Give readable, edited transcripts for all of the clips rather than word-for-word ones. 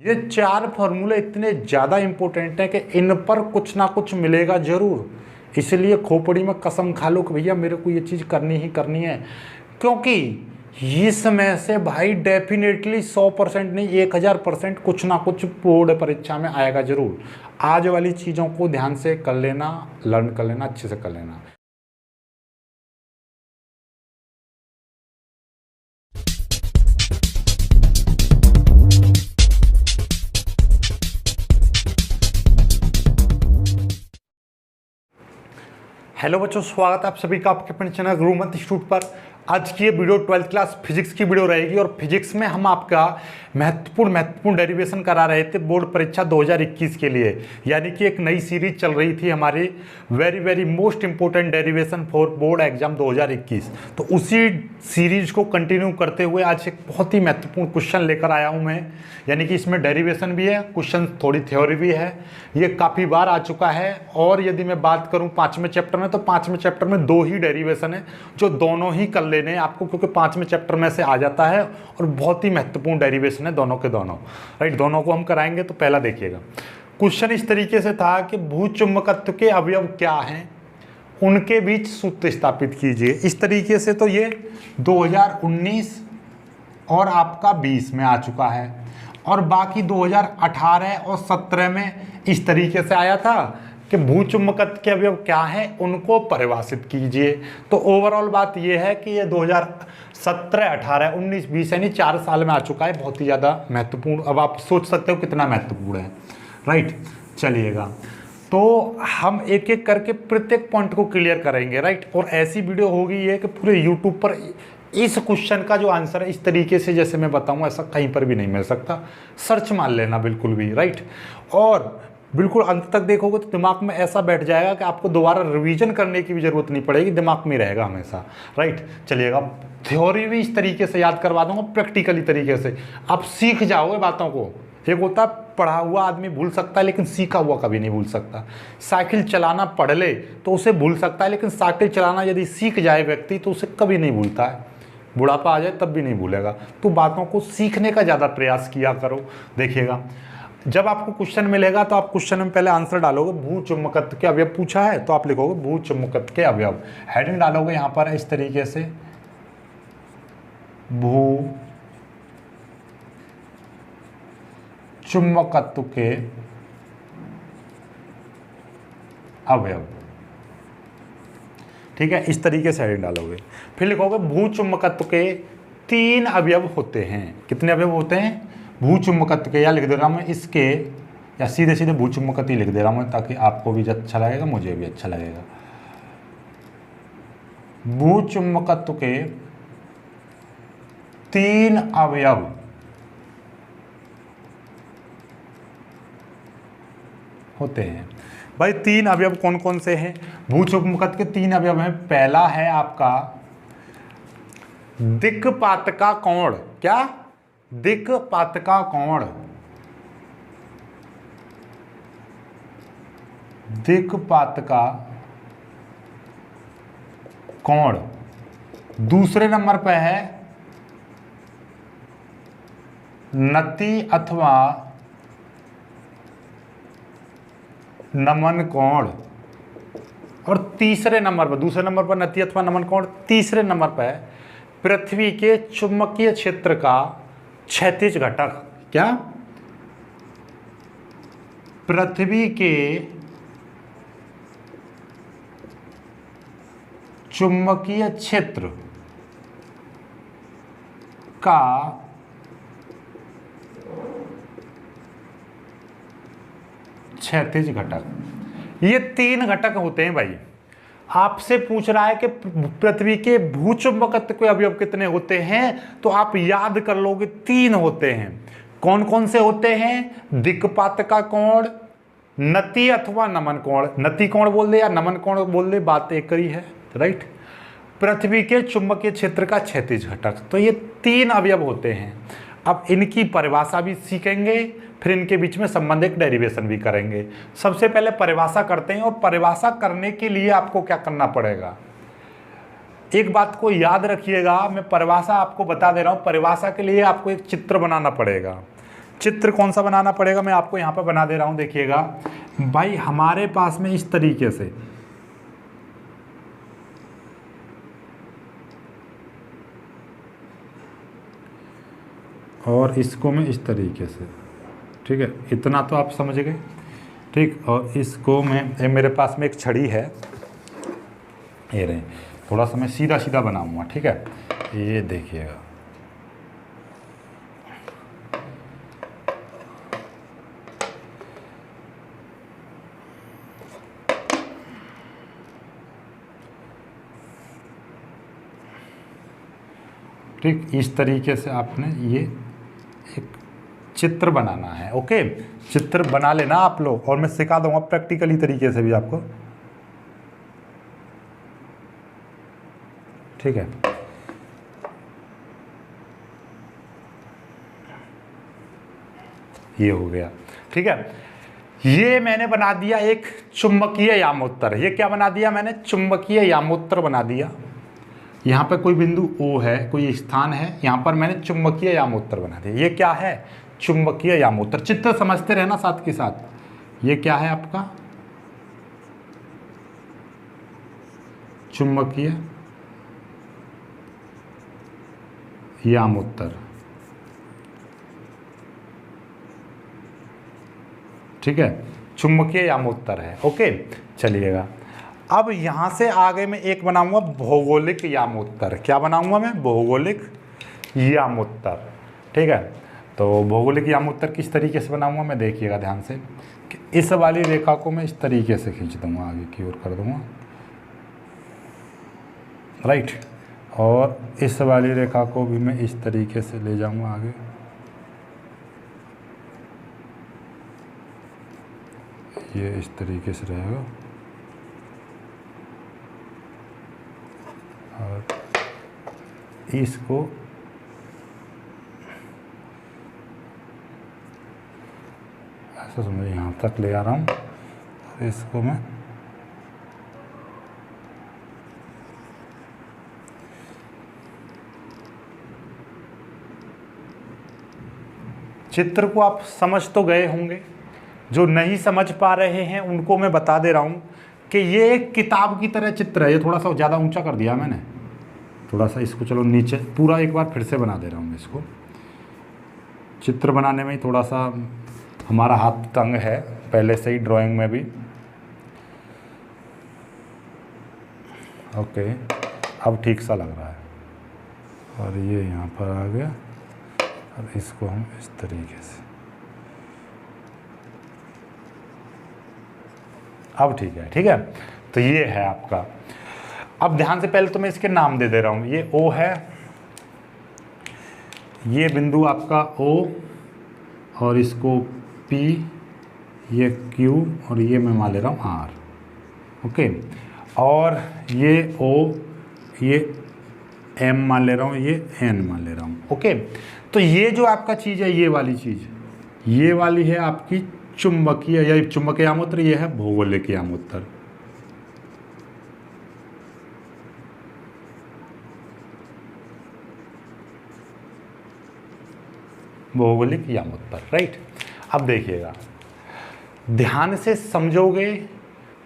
ये चार फॉर्मूले इतने ज़्यादा इंपॉर्टेंट हैं कि इन पर कुछ ना कुछ मिलेगा ज़रूर। इसलिए खोपड़ी में कसम खा लो कि भैया मेरे को ये चीज़ करनी ही करनी है, क्योंकि इसमें से भाई डेफिनेटली 100% नहीं 1000% कुछ ना कुछ बोर्ड परीक्षा में आएगा ज़रूर। आज वाली चीज़ों को ध्यान से कर लेना, लर्न कर लेना, अच्छे से कर लेना। हेलो बच्चों, स्वागत है आप सभी का आपके अपने चैनल गुरुमत इंस्टीट्यूट पर। आज की ये वीडियो 12th क्लास फिजिक्स की वीडियो रहेगी और फिजिक्स में हम आपका महत्वपूर्ण डेरिवेशन करा रहे थे बोर्ड परीक्षा 2021 के लिए। यानी कि एक नई सीरीज चल रही थी हमारी, very most important derivation for board exam 2021। तो उसी सीरीज को कंटिन्यू करते हुए आज एक बहुत ही महत्वपूर्ण क्वेश्चन लेकर आया हूँ मैं। यानी कि इसमें डेरिवेशन भी है, क्वेश्चन थोड़ी थ्योरी भी है। ये काफ़ी बार आ चुका है। और यदि मैं बात करूँ 5वें चैप्टर में, तो 5वें चैप्टर में 2 ही डेरिवेशन है जो दोनों ही कर लेने हैं आपको, क्योंकि 5वें चैप्टर में से आ जाता है और बहुत ही महत्वपूर्ण डेरिवेशन है दोनों के दोनों। राइट, दोनों को हम कराएंगे। तो पहला देखिएगा, क्वेश्चन इस तरीके से था कि भूचुम्बकत्व के अवयव क्या हैं, उनके बीच सूत्र स्थापित कीजिए। इस तरीके से तो ये 2019 और आपका 20 में आ चुका है, और बाकी 2018 और 17 में इस तरीके से आया था कि भूचुम्बकत्व के अवयव क्या हैं, उनको परिभाषित कीजिए। तो ओवरऑल बात यह है कि ये 2017, 18, 19, 20 यानी 4 साल में आ चुका है। बहुत ही ज़्यादा महत्वपूर्ण। अब आप सोच सकते हो कितना महत्वपूर्ण है। राइट, चलिएगा, तो हम एक एक करके प्रत्येक पॉइंट को क्लियर करेंगे। राइट, और ऐसी वीडियो होगी ये कि पूरे यूट्यूब पर इस क्वेश्चन का जो आंसर है इस तरीके से जैसे मैं बताऊं ऐसा कहीं पर भी नहीं मिल सकता। सर्च मान लेना बिल्कुल भी। राइट, और बिल्कुल अंत तक देखोगे तो दिमाग में ऐसा बैठ जाएगा कि आपको दोबारा रिवीजन करने की भी जरूरत नहीं पड़ेगी, दिमाग में रहेगा हमेशा। राइट, चलिएगा, थ्योरी भी इस तरीके से याद करवा दूंगा, प्रैक्टिकली तरीके से आप सीख जाओगे बातों को। एक होता है पढ़ा हुआ आदमी भूल सकता है, लेकिन सीखा हुआ कभी नहीं भूल सकता। साइकिल चलाना पढ़ ले तो उसे भूल सकता है, लेकिन साइकिल चलाना यदि सीख जाए व्यक्ति तो उसे कभी नहीं भूलता है। बुढ़ापा आ जाए तब भी नहीं भूलेगा। तो बातों को सीखने का ज़्यादा प्रयास किया करो। देखिएगा, जब आपको क्वेश्चन मिलेगा तो आप क्वेश्चन में पहले आंसर डालोगे, भूचुम्बकत्व के अवयव पूछा है तो आप लिखोगे भूचुम्बकत्व के अवयव। हेडिंग डालोगे यहाँ पर इस तरीके से, भूचुम्बकत्व के अवयव। ठीक है, इस तरीके से हेडिंग डालोगे। फिर लिखोगे भूचुम्बकत्व के 3 अवयव होते हैं। कितने अवयव होते हैं भूचुम्बकत्व के? या लिख दे रहा हूँ मैं इसके, या सीधे सीधे भूचुम्बकत्व लिख दे रहा हूँ ताकि आपको भी अच्छा लगेगा, मुझे भी अच्छा लगेगा। भूचुम्बकत्व के 3 अवयव होते हैं। भाई 3 अवयव कौन कौन से हैं? भूचुम्बकत्व के 3 अवयव हैं। पहला है आपका दिक्पात का कोण। क्या? दिक्पात का कोण। दिक्पात का कोण। दूसरे नंबर पे है नति अथवा नमन कोण। और तीसरे नंबर पर, दूसरे नंबर पर नति अथवा नमन कोण, तीसरे नंबर पर है पृथ्वी के चुंबकीय क्षेत्र का क्षैतिज घटक। क्या? पृथ्वी के चुंबकीय क्षेत्र का क्षैतिज घटक। ये 3 घटक होते हैं भाई। आपसे पूछ रहा है कि पृथ्वी के भूचुम्बकत्व के अवयव कितने होते हैं, तो आप याद कर लोगे 3 होते हैं। कौन कौन से होते हैं? दिक्पात का कोण, नति अथवा नमन कोण। नति कोण बोल दे या नमन कोण बोल दे, बात एक ही है। राइट, पृथ्वी के चुंबकीय क्षेत्र का क्षैतिज घटक। तो ये 3 अवयव होते हैं। अब इनकी परिभाषा भी सीखेंगे, फिर इनके बीच में संबंधित डेरिवेशन भी करेंगे। सबसे पहले परिभाषा करते हैं, और परिभाषा करने के लिए आपको क्या करना पड़ेगा, एक बात को याद रखिएगा। मैं परिभाषा आपको बता दे रहा हूं, परिभाषा के लिए आपको एक चित्र बनाना पड़ेगा। चित्र कौन सा बनाना पड़ेगा, मैं आपको यहाँ पर बना दे रहा हूँ, देखिएगा भाई। हमारे पास में इस तरीके से, और इसको मैं इस तरीके से, ठीक है, इतना तो आप समझ गए, ठीक। और इसको मैं, मेरे पास में एक छड़ी है, ये रहे, थोड़ा सा मैं सीधा सीधा बनाऊंगा, ठीक है, ये देखिएगा। ठीक, इस तरीके से आपने ये एक चित्र बनाना है। ओके, चित्र बना लेना आप लोग, और मैं सिखा दूंगा प्रैक्टिकली तरीके से भी आपको, ठीक है। ये हो गया, ठीक है। ये मैंने बना दिया एक चुंबकीय यामोत्तर। ये क्या बना दिया मैंने? चुंबकीय यामोत्तर बना दिया। यहाँ पे कोई बिंदु O है, कोई स्थान है, यहाँ पर मैंने चुंबकीय यामोत्तर बना दिया। ये क्या है? चुंबकीय यामोत्तर। चित्र समझते रहना साथ के साथ। ये क्या है आपका? चुंबकीय यामोत्तर, ठीक है, चुंबकीय यामोत्तर है। ओके, चलिएगा। अब यहाँ से आगे मैं एक बनाऊंगा भौगोलिक यामोत्तर। क्या बनाऊंगा मैं? भौगोलिक यामोत्तर, ठीक है। तो भौगोलिक यामोत्तर किस तरीके से बनाऊंगा मैं, देखिएगा ध्यान से, कि इस वाली रेखा को मैं इस तरीके से खींच दूंगा, आगे की ओर कर दूंगा, राइट। और इस वाली रेखा को भी मैं इस तरीके से ले जाऊंगा आगे, ये इस तरीके से रहेगा, और इसको ऐसा समझिए, यहाँ तक ले आ रहा हूँ, और इसको मैं चित्र को आप समझ तो गए होंगे। जो नहीं समझ पा रहे हैं उनको मैं बता दे रहा हूँ कि ये एक किताब की तरह चित्र है। ये थोड़ा सा ज़्यादा ऊंचा कर दिया मैंने, थोड़ा सा इसको चलो नीचे, पूरा एक बार फिर से बना दे रहा हूँ मैं इसको। चित्र बनाने में ही थोड़ा सा हमारा हाथ तंग है पहले से ही, ड्राइंग में भी। ओके, अब ठीक सा लग रहा है, और ये यहाँ पर आ गया, और इसको हम इस तरीके से, अब ठीक है, ठीक है। तो ये है आपका। अब ध्यान से, पहले तो मैं इसके नाम दे दे रहा हूँ। ये O है, ये बिंदु आपका O, और इसको P, ये Q, और ये मैं मान ले रहा हूँ R। ओके, और ये O, ये M मान ले रहा हूँ, ये N मान ले रहा हूँ। ओके, तो ये जो आपका चीज़ है, ये वाली चीज़, ये वाली है आपकी चुंबकीय या चुंबकीय यामोत्तर, ये है भौगोलिक यामोत्तर। भौगोलिक यामोत्तर, राइट। अब देखिएगा, ध्यान से समझोगे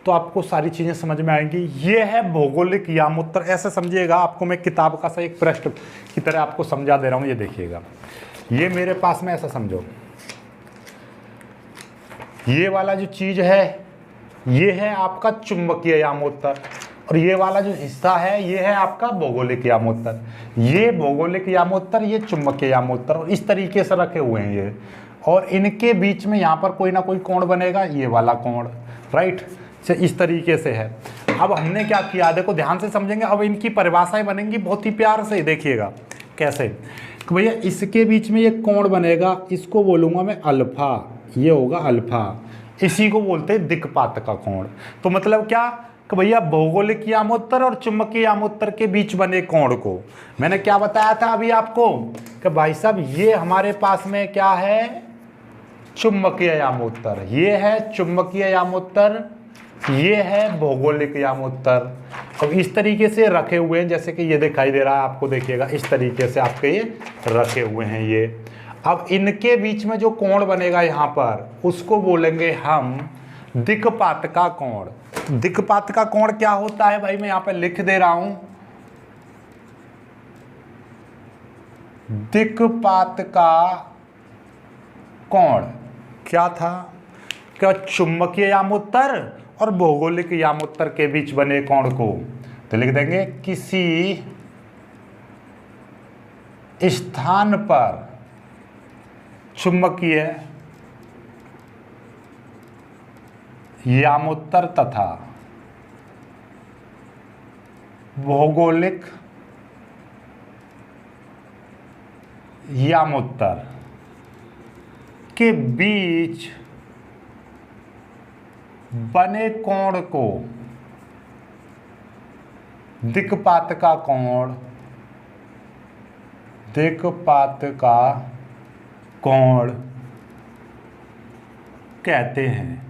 तो आपको सारी चीज़ें समझ में आएंगी। ये है भौगोलिक यामोत्तर, ऐसे समझिएगा। आपको मैं किताब का सा एक पृष्ठ की तरह आपको समझा दे रहा हूँ। ये देखिएगा, ये मेरे पास में ऐसा समझो, ये वाला जो चीज़ है ये है आपका चुंबकीय यामोत्तर, और ये वाला जो हिस्सा है ये है आपका भौगोलिक यामोत्तर। ये भौगोलिक यामोत्तर, ये चुंबकीय यामोत्तर, और इस तरीके से रखे हुए हैं ये, और इनके बीच में यहाँ पर कोई ना कोई कोण बनेगा, ये वाला कोण, राइट। से इस तरीके से है। अब हमने क्या किया, देखो ध्यान से समझेंगे। अब इनकी परिभाषाएं बनेंगी बहुत ही प्यार से, देखिएगा कैसे। तो भैया इसके बीच में ये कोण बनेगा, इसको बोलूँगा मैं अल्फा, ये होगा अल्फा। इसी को बोलते हैं दिक्पात का कोण। तो मतलब क्या कि भैया भौगोलिक यामोत्तर और चुंबकीय यामोत्तर के बीच बने कोण को मैंने क्या बताया था अभी आपको कि भाई साहब ये हमारे पास में क्या है, चुंबकीय यामोत्तर। ये है चुंबकीय यामोत्तर, ये है भौगोलिक यामोत्तर। अब इस तरीके से रखे हुए हैं, जैसे कि ये दिखाई दे रहा है आपको, देखिएगा इस तरीके से आपके ये रखे हुए हैं ये। अब इनके बीच में जो कोण बनेगा यहां पर उसको बोलेंगे हम दिक्पात का कोण। दिक्पात का कोण क्या होता है भाई, मैं यहां पर लिख दे रहा हूं। दिक्पात का कोण क्या था, क्या चुंबकीय यामोत्तर और भौगोलिक यामोत्तर के बीच बने कोण को, तो लिख देंगे किसी स्थान पर चुंबकीय यामोत्तर तथा भौगोलिक यामोत्तर के बीच बने कोण को दिक्पात का कोण, दिक्पात का कोण कहते हैं।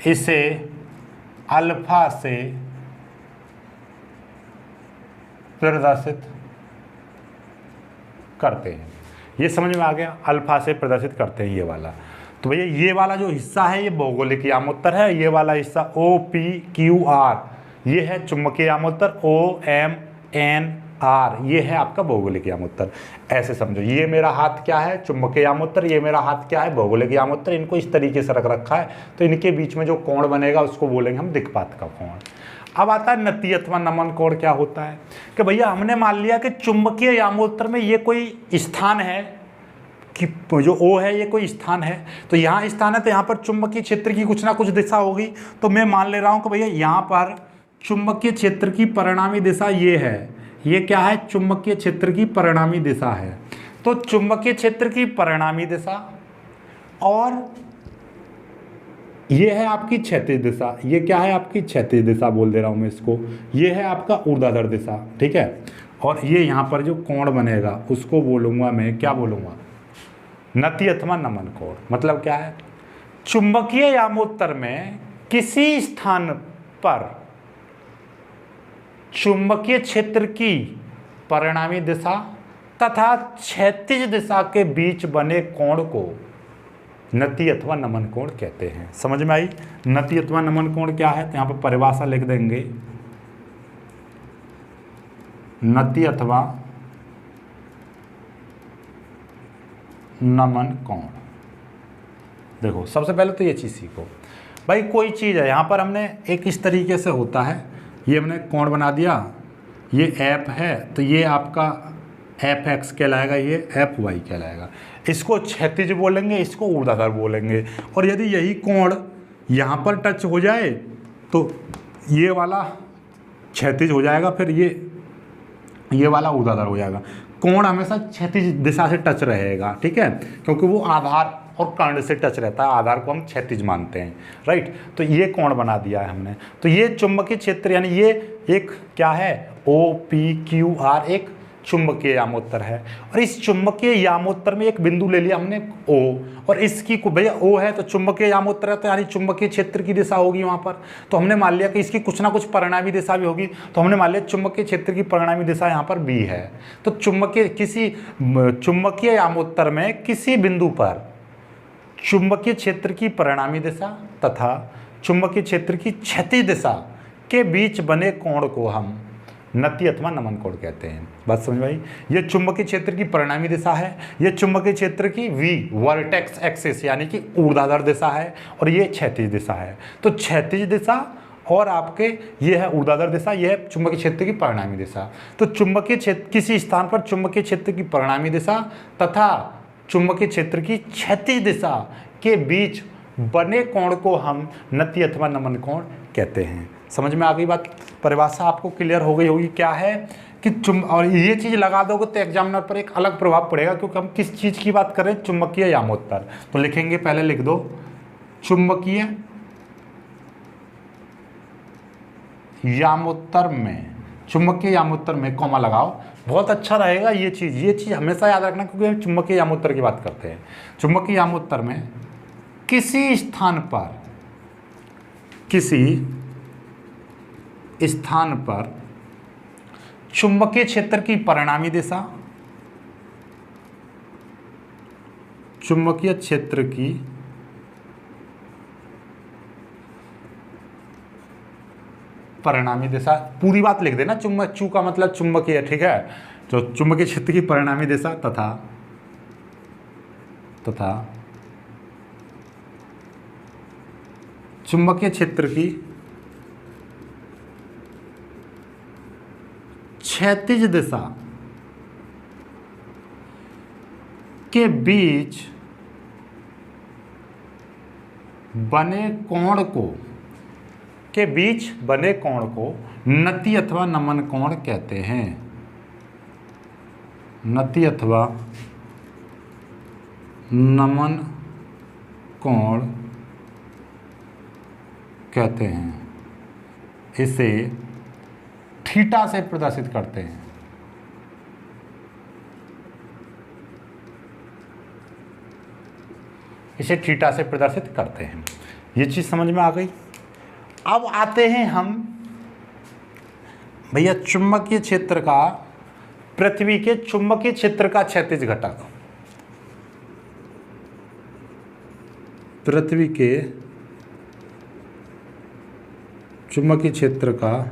इसे अल्फा से प्रदर्शित करते हैं। ये समझ में आ गया, अल्फा से प्रदर्शित करते हैं ये वाला। तो भैया ये वाला जो हिस्सा है ये भौगोलिक यामोत्तर है, ये वाला हिस्सा OPQR ये है चुंबकीय यामोत्तर, OMNR ये है आपका भौगोलिक यामोत्तर। ऐसे समझो, ये मेरा हाथ क्या है चुंबकीय यामोत्तर, ये मेरा हाथ क्या है भौगोलिक यामोत्तर। इनको इस तरीके से रख रखा है, तो इनके बीच में जो कोण बनेगा उसको बोलेंगे हम दिक्पात का कोण। अब आता है नति अथवा नमन कोण। क्या होता है कि भैया हमने मान लिया कि चुंबकीय यामोत्तर में ये कोई स्थान है, कि जो O है ये कोई स्थान है, तो यहाँ स्थान है तो यहाँ पर चुंबकीय क्षेत्र की कुछ ना कुछ दिशा होगी। तो मैं मान ले रहा हूँ कि भैया यहाँ पर चुंबकीय क्षेत्र की परिणामी दिशा ये है, ये क्या है चुंबकीय क्षेत्र की परिणामी दिशा है। तो चुंबकीय क्षेत्र की परिणामी दिशा और ये है आपकी क्षैतिज दिशा, ये क्या है आपकी क्षैतिज दिशा बोल दे रहा हूँ मैं इसको, ये है आपका ऊर्ध्वाधर दिशा, ठीक है। और ये यहाँ पर जो कोण बनेगा उसको बोलूँगा मैं, क्या बोलूँगा, नति अथवा नमन कोण। मतलब क्या है, चुंबकीय यामोत्तर में किसी स्थान पर चुंबकीय क्षेत्र की परिणामी दिशा तथा क्षैतिज दिशा के बीच बने कोण को नति अथवा नमन कोण कहते हैं। समझ में आई। नति अथवा नमन कोण क्या है, तो यहाँ पर परिभाषा लिख देंगे, नति अथवा नमन कोण। देखो सबसे पहले तो ये चीज़ सीखो भाई, कोई चीज़ है यहाँ पर हमने एक इस तरीके से होता है, ये हमने कोण बना दिया, ये एफ है तो ये आपका FX कहलाएगा, ये FY कहलाएगा। इसको क्षैतिज बोलेंगे, इसको ऊर्ध्वाधर बोलेंगे। और यदि यही कोण यहाँ पर टच हो जाए तो ये वाला क्षैतिज हो जाएगा, फिर ये वाला ऊर्ध्वाधर हो जाएगा। कोण हमेशा क्षैतिज दिशा से टच रहेगा, ठीक है, क्योंकि वो आधार और कर्ण से टच रहता है, आधार को हम क्षैतिज मानते हैं, राइट। तो ये कोण बना दिया है हमने। तो ये चुंबकीय क्षेत्र यानी ये एक क्या है OPQR एक चुंबकीय यामोत्तर है। और इस चुंबकीय यामोत्तर में एक बिंदु ले लिया हमने O, और इसकी भैया O है तो चुंबकीय यामोत्तर है, तो यानी चुंबकीय क्षेत्र की दिशा होगी वहाँ पर। तो हमने मान लिया कि इसकी कुछ ना कुछ परिणामी दिशा भी होगी, तो हमने मान लिया चुंबकीय क्षेत्र की परिणामी दिशा यहाँ पर B है। तो चुंबकीय यामोत्तर में किसी बिंदु पर चुंबकीय क्षेत्र की परिणामी दिशा तथा चुंबकीय क्षेत्र की क्षैतिज दिशा के बीच बने कोण को हम नति अथवा नमन कोण कहते हैं। बात समझ में आई। ये चुंबकीय क्षेत्र की परिणामी दिशा है, ये चुंबकीय क्षेत्र की वर्टेक्स एक्सिस यानी कि ऊर्ध्वाधर दिशा है, और ये क्षैतिज दिशा है। तो क्षैतिज दिशा और आपके ये है ऊर्ध्वाधर दिशा, ये है चुंबकीय क्षेत्र की परिणामी दिशा। तो चुंबकीय क्षेत्र किसी स्थान पर चुंबकीय क्षेत्र की परिणामी दिशा तथा चुंबकीय क्षेत्र की क्षैतिज दिशा के बीच बने कोण को हम नति अथवा नमन कोण कहते हैं। समझ में आ गई बात। परिभाषा आपको क्लियर हो गई होगी क्या है कि और ये चीज़ लगा दोगे तो एग्जामिनर पर एक अलग प्रभाव पड़ेगा, क्योंकि हम किस चीज़ की बात करें, चुंबकीय यामोत्तर। तो लिखेंगे, पहले लिख दो चुंबकीय यामोत्तर में, चुंबकीय यामोत्तर में कॉमा लगाओ, बहुत अच्छा रहेगा ये चीज़ हमेशा याद रखना, क्योंकि हम चुंबकीय यामोत्तर की बात करते हैं। चुंबकीय यामोत्तर में किसी स्थान पर चुंबकीय क्षेत्र की परिणामी दिशा चुंबकीय क्षेत्र की परिणामी दिशा, पूरी बात लिख देना, चू का मतलब चुंबकीय, ठीक है। तो चुंबकीय क्षेत्र की परिणामी दिशा तथा चुंबकीय क्षेत्र की क्षैतिज दिशा के बीच बने कोण को नति अथवा नमन कोण कहते हैं। नति अथवा नमन कोण कहते हैं। इसे थीटा से प्रदर्शित करते हैं। इसे थीटा से प्रदर्शित करते हैं। ये चीज समझ में आ गई। अब आते हैं हम भैया चुंबकीय क्षेत्र का, पृथ्वी के चुंबकीय क्षेत्र का क्षैतिज घटक। पृथ्वी के चुंबकीय क्षेत्र का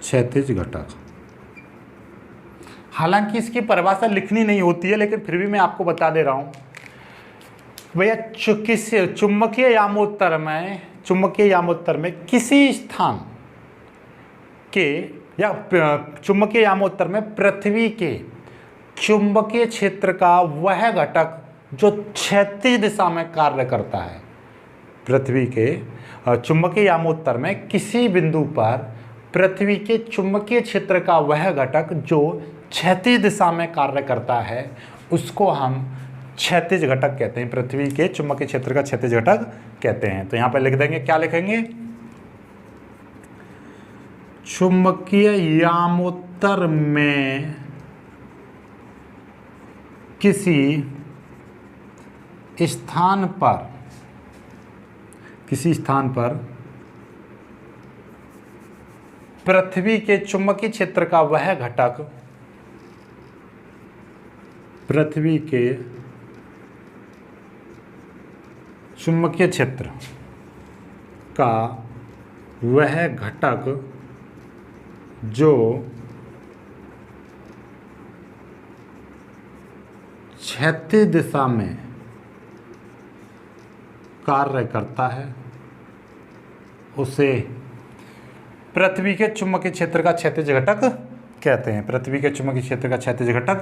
क्षैतिज घटक। हालांकि इसकी परिभाषा लिखनी नहीं होती है, लेकिन फिर भी मैं आपको बता दे रहा हूं भैया, चुंबकीय यामोत्तर में किसी स्थान के या चुंबकीय यामोत्तर में पृथ्वी के चुंबकीय क्षेत्र का वह घटक जो क्षैतिज दिशा में कार्य करता है। पृथ्वी के चुंबकीय यामोत्तर में किसी बिंदु पर पृथ्वी के चुंबकीय क्षेत्र का वह घटक जो क्षैतिज दिशा में कार्य करता है, उसको हम क्षैतिज घटक कहते हैं। पृथ्वी के चुंबकीय क्षेत्र का क्षैतिज घटक कहते हैं। तो यहां पर लिख देंगे, क्या लिखेंगे? चुंबकीय यामोत्तर में किसी स्थान पर पृथ्वी के चुंबकीय क्षेत्र का वह घटक, पृथ्वी के चुंबकीय क्षेत्र का वह घटक जो क्षैतिज दिशा में कार्य करता है, उसे पृथ्वी के चुंबकीय क्षेत्र का क्षैतिज घटक कहते हैं। पृथ्वी के चुंबकीय क्षेत्र का क्षैतिज घटक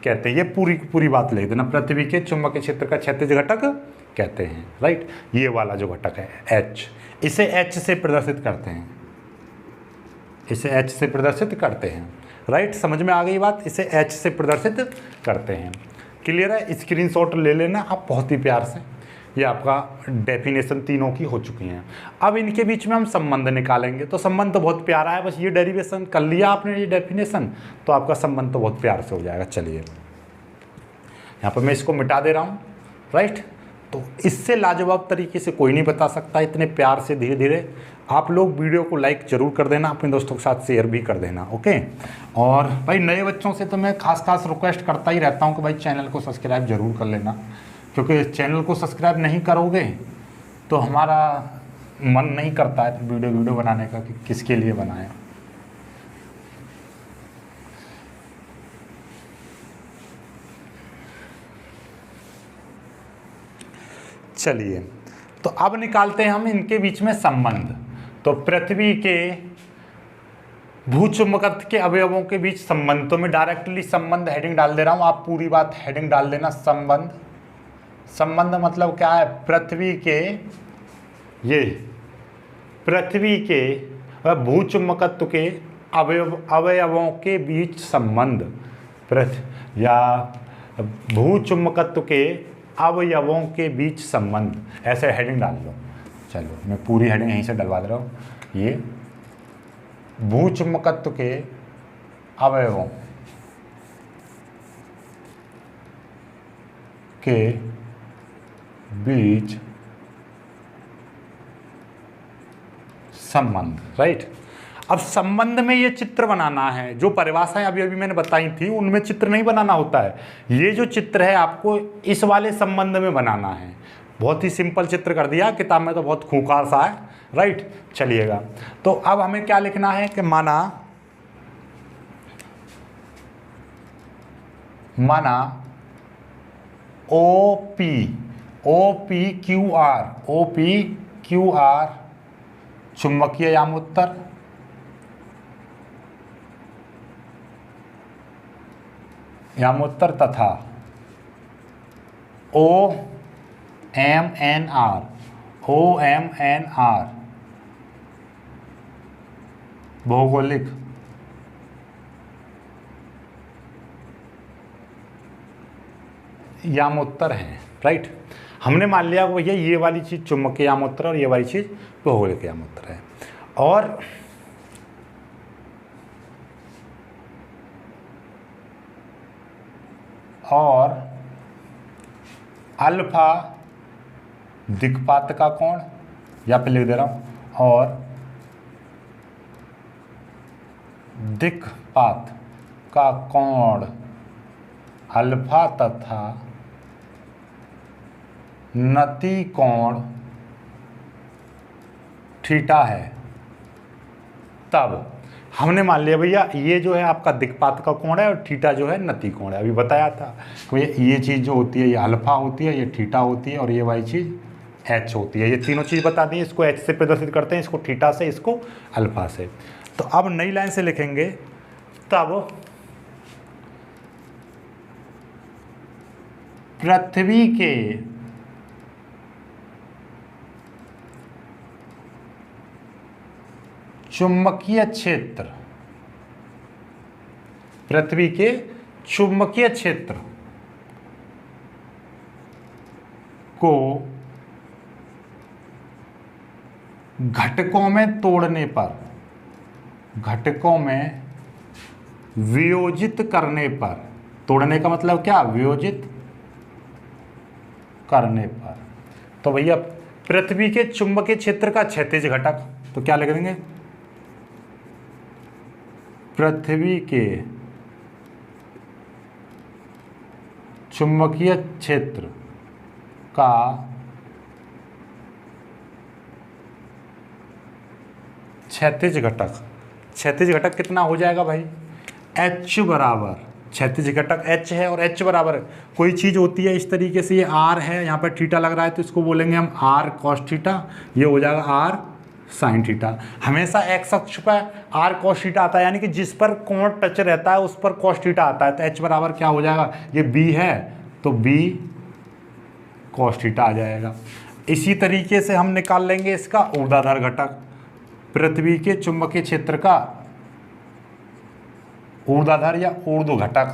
कहते हैं। ये पूरी बात लिख देना, पृथ्वी के चुंबकीय क्षेत्र का क्षैतिज घटक कहते हैं, राइट। ये वाला जो घटक है H, इसे H से प्रदर्शित करते हैं। इसे H से प्रदर्शित करते हैं, राइट। समझ में आ गई बात? इसे H से प्रदर्शित करते हैं। क्लियर है? स्क्रीनशॉट ले लेना आप बहुत ही प्यार से। ये आपका डेफिनेशन तीनों की हो चुकी हैं। अब इनके बीच में हम संबंध निकालेंगे। तो संबंध तो बहुत प्यारा है, बस ये डेरिवेशन कर लिया आपने, ये डेफिनेशन, तो आपका संबंध तो बहुत प्यार से हो जाएगा। चलिए यहाँ पर मैं इसको मिटा दे रहा हूँ, राइट। तो इससे लाजवाब तरीके से कोई नहीं बता सकता, इतने प्यार से धीरे धीरे। आप लोग वीडियो को लाइक जरूर कर देना, अपने दोस्तों के साथ शेयर भी कर देना, ओके। और भाई नए बच्चों से तो मैं खास रिक्वेस्ट करता ही रहता हूँ कि भाई चैनल को सब्सक्राइब जरूर कर लेना, क्योंकि चैनल को सब्सक्राइब नहीं करोगे तो हमारा मन नहीं करता है वीडियो बनाने का कि किसके लिए बनाएं। चलिए, तो अब निकालते हैं हम इनके बीच में संबंध। तो पृथ्वी के भूचुंबकत्व के अवयवों के बीच संबंध, तो मैं डायरेक्टली संबंध हेडिंग डाल दे रहा हूं, आप पूरी बात हेडिंग डाल देना। संबंध मतलब क्या है? पृथ्वी के भूचुंबकत्व के अवयवों के बीच संबंध, या भूचुंबकत्व के अवयवों के बीच संबंध, ऐसे हेडिंग डाल लो। चलो मैं पूरी हेडिंग यहीं से डलवा दे रहा हूँ। ये भूचुंबकत्व के अवयवों के बीच संबंध, राइट। अब संबंध में ये चित्र बनाना है, जो परिभाषाएं अभी अभी मैंने बताई थी उनमें चित्र नहीं बनाना होता है, ये जो चित्र है आपको इस वाले संबंध में बनाना है। बहुत ही सिंपल चित्र कर दिया, किताब में तो बहुत खूंखार सा है, राइट। चलिएगा, तो अब हमें क्या लिखना है कि माना ओ पी क्यू आर चुंबकीय यामोत्तर तथा ओ एम एन आर भौगोलिक यामोत्तर हैं, राइट। हमने मान लिया कि भैया ये वाली चीज़ चुंबकीय यामोत्तर और ये वाली चीज़ भौगोलिक यामोत्तर है। और अल्फा दिक्पात का कोण, या पे लिख दे रहा हूँ, और दिक्पात का कोण अल्फा तथा नति कोण थीटा है। तब हमने मान लिया भैया ये जो है आपका दिक्पात का कोण है और थीटा जो है नति कोण है। अभी बताया था ये चीज़ जो होती है ये अल्फा होती है, ये थीटा होती है, और ये वाली चीज़ एच होती है। ये तीनों चीज़ बता दी। इसको एच से प्रदर्शित करते हैं, इसको थीटा से, इसको अल्फा से। तो अब नई लाइन से लिखेंगे, तब पृथ्वी के चुंबकीय क्षेत्र, पृथ्वी के चुंबकीय क्षेत्र को घटकों में तोड़ने पर, घटकों में वियोजित करने पर, तोड़ने का मतलब क्या, वियोजित करने पर, तो भैया पृथ्वी के चुंबकीय क्षेत्र का क्षैतिज घटक, तो क्या लिख देंगे, पृथ्वी के चुंबकीय क्षेत्र का क्षैतिज घटक। क्षैतिज घटक कितना हो जाएगा भाई, H बराबर, क्षैतिज घटक H है और H बराबर कोई चीज़ होती है इस तरीके से, ये R है, यहाँ पर थीटा लग रहा है तो इसको बोलेंगे हम R cos थीटा, ये हो जाएगा R sin थीटा। हमेशा x अक्ष पर R cos थीटा आता है, यानी कि जिस पर कोण टच रहता है उस पर cos थीटा आता है। तो H बराबर क्या हो जाएगा, ये B है तो B cos थीटा आ जाएगा। इसी तरीके से हम निकाल लेंगे इसका ऊर्ध्वाधर घटक, पृथ्वी के चुंबकीय क्षेत्र का ऊर्ध्वाधर या ऊर्ध्व घटक,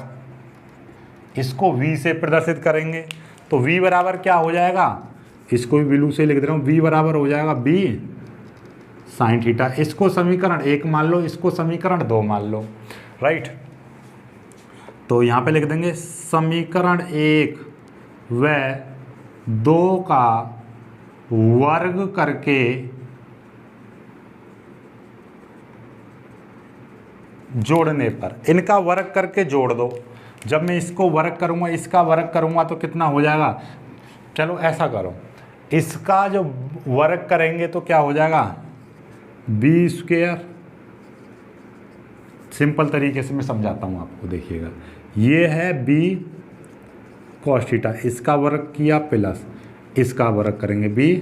इसको V से प्रदर्शित करेंगे। तो V बराबर क्या हो जाएगा, इसको भी ब्लू से लिख दे रहा हूँ, V बराबर हो जाएगा B sin थीटा। इसको समीकरण 1 मान लो, इसको समीकरण 2 मान लो, राइट। तो यहाँ पे लिख देंगे समीकरण 1 व 2 का वर्ग करके जोड़ने पर, इनका वर्ग करके जोड़ दो। जब मैं इसको वर्ग करूँगा, इसका वर्ग करूँगा तो कितना हो जाएगा, चलो ऐसा करो, इसका जो वर्ग करेंगे तो क्या हो जाएगा, बी स्क्वायर। सिंपल तरीके से मैं समझाता हूँ आपको, देखिएगा, ये है बी कॉस थीटा, इसका वर्ग किया प्लस इसका वर्ग करेंगे बी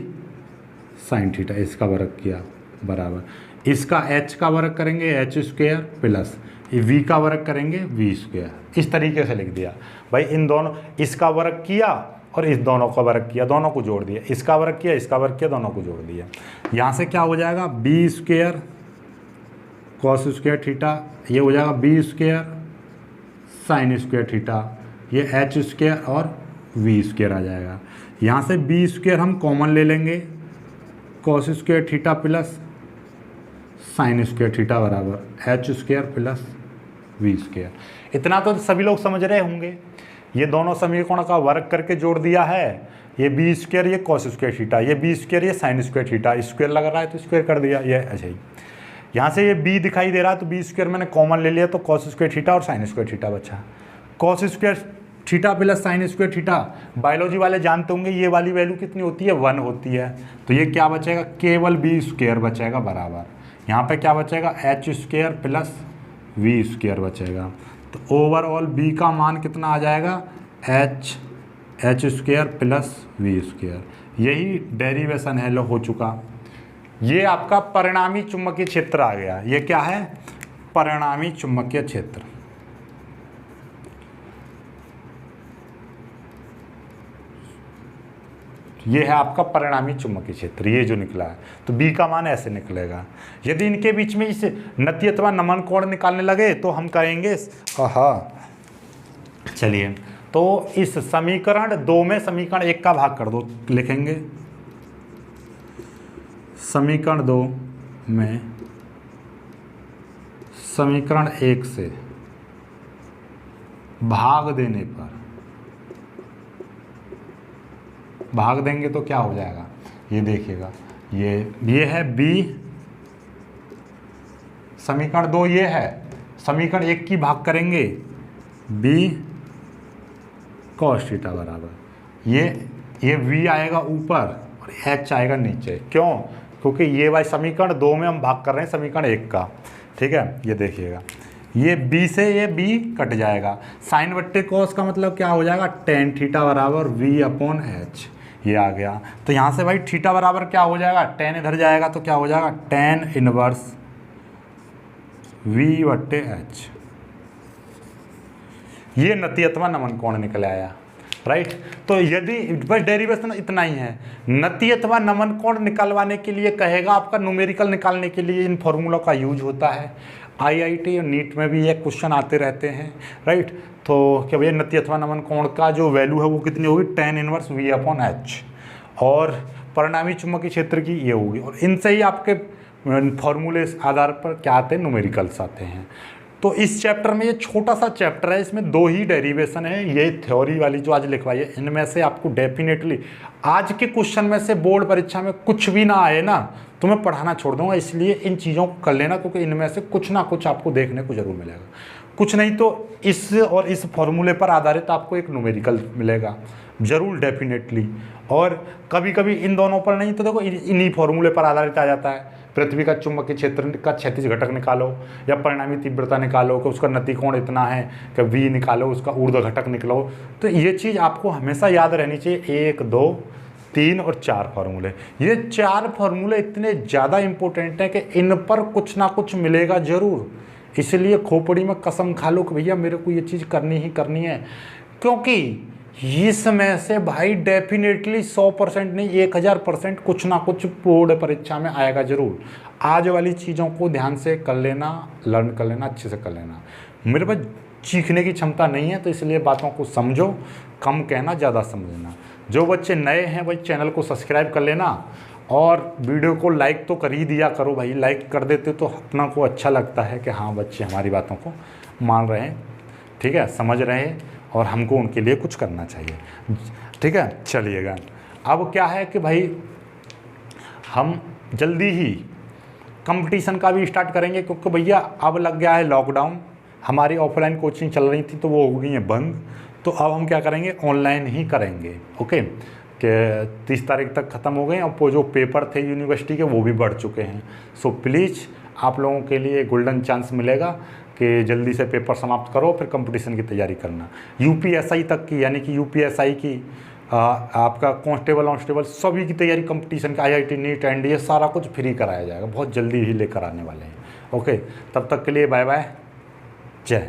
साइन थीटा, इसका वर्ग किया बराबर, इसका h का वर्ग करेंगे h स्क्वायर प्लस v का वर्ग करेंगे v स्क्वायर। इस तरीके से लिख दिया भाई। इन दोनों, इसका वर्ग किया और इस दोनों का वर्ग किया, दोनों को जोड़ दिया, इसका वर्ग किया, इसका वर्ग किया, दोनों को जोड़ दिया। यहाँ से क्या हो जाएगा, B square cos square theta, ये हो जाएगा B square sine square theta, ये एच स्क्वायर और वी स्क्वायर आ जाएगा। यहाँ से बी स्क्वायर हम कॉमन ले लेंगे, cos square theta plus sine square theta बराबर H square plus V square. इतना तो सभी लोग समझ रहे होंगे। ये दोनों समीकरणों का वर्ग करके जोड़ दिया है, ये बी स्क्वायर, ये कॉस स्क्वायर थीटा, ये बी स्क्वायर, ये साइन स्क्वायर थीटा, स्क्वायर लग रहा है तो स्क्वायर कर दिया, ये अच्छा ही। यहाँ से ये b दिखाई दे रहा है तो b स्क्वायर मैंने कॉमन ले लिया तो कॉस स्क्वायर थीटा और साइन स्क्वायर थीटा बचा। Cos square theta plus sine square theta, biology वाले जानते होंगे ये वाली वैल्यू कितनी होती है, 1 होती है। तो ये क्या बचेगा, केवल b स्क्वायर बचेगा बराबर, यहाँ पे क्या बचेगा, h square plus v square बचेगा। तो ओवरऑल b का मान कितना आ जाएगा, h square plus v square. यही डेरिवेशन है, लो हो चुका। ये आपका परिणामी चुंबकीय क्षेत्र आ गया। ये क्या है, परिणामी चुंबकीय क्षेत्र। ये है आपका परिणामी चुंबकीय क्षेत्र, ये जो निकला है। तो B का मान ऐसे निकलेगा। यदि इनके बीच में इस नति अथवा नमन कोण निकालने लगे तो हम कहेंगे, चलिए, तो इस समीकरण 2 में समीकरण 1 का भाग कर दो, लिखेंगे समीकरण 2 में समीकरण 1 से भाग देने पर, भाग देंगे तो क्या हो जाएगा, ये देखिएगा, ये है b, समीकरण 2 ये है, समीकरण 1 की भाग करेंगे b cos थीटा बराबर, ये v आएगा ऊपर और h आएगा नीचे। क्यों, क्योंकि ये भाई समीकरण 2 में हम भाग कर रहे हैं समीकरण 1 का, ठीक है। ये देखिएगा, ये b से ये b कट जाएगा, साइन बट्टे कॉस का मतलब क्या हो जाएगा, टेन थीटा बराबर v/h, ये आ गया। तो यहाँ से भाई थीटा बराबर क्या हो जाएगा, टेन इधर जाएगा तो क्या हो जाएगा, टेन इनवर्स v/h। ये नति अथवा नमन कोण निकल आया, राइट। तो यदि बस डेरिवेशन इतना ही है, नति अथवा नमन कोण निकालवाने के लिए कहेगा, आपका न्यूमेरिकल निकालने के लिए इन फॉर्मूलों का यूज होता है। IIT और नीट में भी ये क्वेश्चन आते रहते हैं, राइट। तो क्या भैया नति अथवा नमन कोण का जो वैल्यू है वो कितनी होगी, टेन इनवर्स v/h, और परिणामी चुंबकीय क्षेत्र की ये होगी। और इनसे ही आपके फॉर्मूले आधार पर क्या आते हैं, न्यूमेरिकल्स आते हैं। तो इस चैप्टर में, ये छोटा सा चैप्टर है, इसमें 2 ही डेरिवेशन है। ये थ्योरी वाली जो आज लिखवाई है, इनमें से आपको डेफिनेटली आज के क्वेश्चन में से बोर्ड परीक्षा में कुछ भी ना आए ना तो मैं पढ़ाना छोड़ दूंगा। इसलिए इन चीज़ों को कर लेना, क्योंकि इनमें से कुछ ना कुछ आपको देखने को जरूर मिलेगा। कुछ नहीं तो इस और इस फॉर्मूले पर आधारित आपको एक न्यूमेरिकल मिलेगा जरूर, डेफिनेटली। और कभी कभी इन दोनों पर नहीं तो देखो इन्हीं फॉर्मूले पर आधारित आ जाता है। पृथ्वी का चुंबकीय क्षेत्र का क्षैतिज घटक निकालो, या परिणामी तीव्रता निकालो कि उसका नति कोण इतना है, कि v निकालो, उसका ऊर्ध्व घटक निकालो। तो ये चीज़ आपको हमेशा याद रहनी चाहिए। 1, 2, 3 और 4 फार्मूले, ये 4 फार्मूले इतने ज़्यादा इंपॉर्टेंट हैं कि इन पर कुछ ना कुछ मिलेगा ज़रूर। इसलिए खोपड़ी में कसम खा लो कि भैया मेरे को ये चीज़ करनी ही करनी है, क्योंकि इसमें से भाई डेफिनेटली 100% नहीं 1000% कुछ ना कुछ बोर्ड परीक्षा में आएगा जरूर। आज वाली चीज़ों को ध्यान से कर लेना, लर्न कर लेना, अच्छे से कर लेना। मेरे पास सीखने की क्षमता नहीं है, तो इसलिए बातों को समझो, कम कहना ज़्यादा समझना। जो बच्चे नए हैं भाई चैनल को सब्सक्राइब कर लेना, और वीडियो को लाइक तो कर ही दिया करो भाई। लाइक कर देते तो अपना को अच्छा लगता है कि हाँ बच्चे हमारी बातों को मान रहे हैं, ठीक है, समझ रहे हैं, और हमको उनके लिए कुछ करना चाहिए, ठीक है। चलिएगा, अब क्या है कि भाई हम जल्दी ही कंपटीशन का भी स्टार्ट करेंगे, क्योंकि भैया अब लग गया है लॉकडाउन। हमारी ऑफलाइन कोचिंग चल रही थी तो वो हो गई है बंद, तो अब हम क्या करेंगे, ऑनलाइन ही करेंगे। ओके, कि 30 तारीख तक ख़त्म हो गए, और वो जो पेपर थे यूनिवर्सिटी के वो भी बढ़ चुके हैं। सो प्लीज़ आप लोगों के लिए गोल्डन चांस मिलेगा कि जल्दी से पेपर समाप्त करो, फिर कंपटीशन की तैयारी करना। UPSI तक की, यानी कि UPSI की आपका कांस्टेबल सभी की तैयारी, कंपटीशन का IIT नीट NDA सारा कुछ फ्री कराया जाएगा, बहुत जल्दी ही लेकर आने वाले हैं। ओके, तब तक के लिए बाय बाय, जय।